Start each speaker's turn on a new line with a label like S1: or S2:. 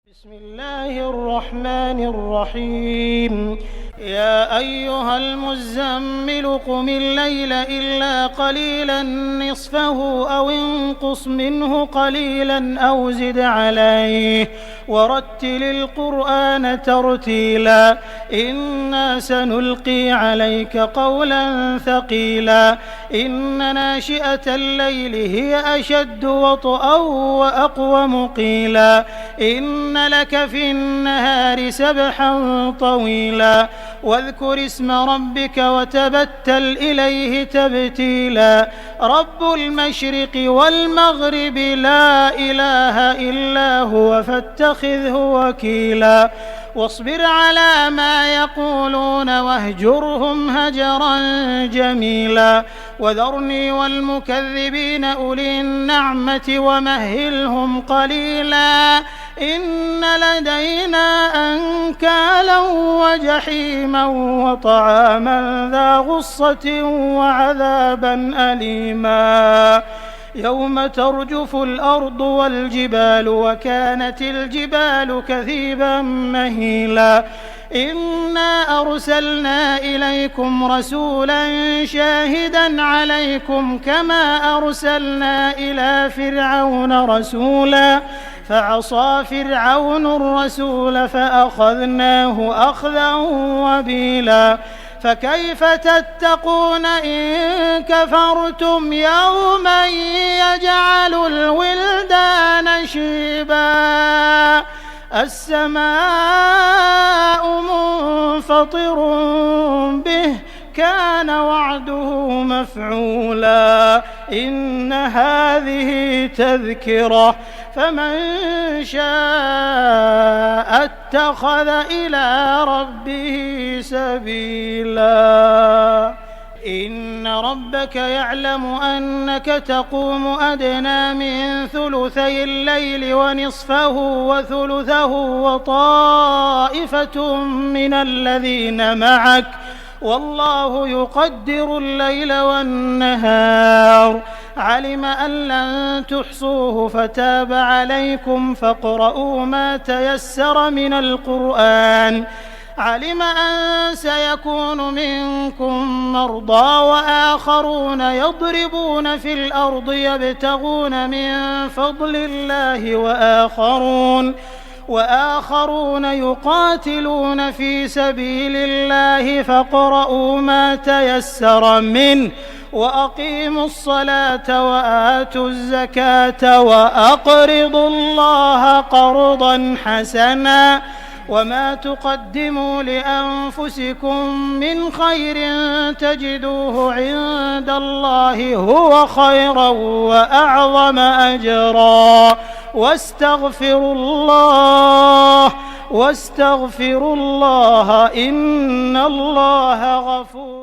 S1: بسم الله الرحمن الرحيم. يا أيها المزمل قم الليل إلا قليلا نصفه أو انقص منه قليلا أو زد عليه ورتل القرآن ترتيلا إنا سنلقي عليك قولا ثقيلا إن ناشئة الليل هي أشد وطئا وأقوم قيلا إن لك في النهار سبحا طويلا واذكر اسم ربك وتبتل إليه تبتيلا رب المشرق والمغرب لا إله إلا هو فاتخذه وكيلا واصبر على ما يقولون واهجرهم هجرا جميلا وذرني والمكذبين أولي النعمة ومهلهم قليلا إن لدينا أنكالا وجحيما وطعاما ذا غصة وعذابا أليما يوم ترجف الأرض والجبال وكانت الجبال كثيبا مهيلا إنا أرسلنا إليكم رسولا شاهدا عليكم كما أرسلنا إلى فرعون رسولا فعصى فرعون الرسول فأخذناه أخذا وبيلا فكيف تتقون إن كفرتم يوما يجعل الولدان شيبا السماء منفطر به كان وعده مفعولا إن هذه تذكرة فمن شاء اتخذ إلى ربه سبيلا إن ربك يعلم أنك تقوم أدنى من ثلثي الليل ونصفه وثلثه وطائفة من الذين معك والله يقدر الليل والنهار علم أن لن تحصوه فتاب عليكم فاقرؤوا ما تيسر من القرآن علم أن سيكون منكم مرضى وآخرون يضربون في الأرض يبتغون من فضل الله وآخرون يقاتلون في سبيل الله فاقرؤوا ما تيسر منه وأقيموا الصلاة وآتوا الزكاة وأقرضوا الله قرضا حسنا وما تقدموا لأنفسكم من خير تجدوه عند الله هو خيرا وأعظم أجرا واستغفروا الله إن الله غفور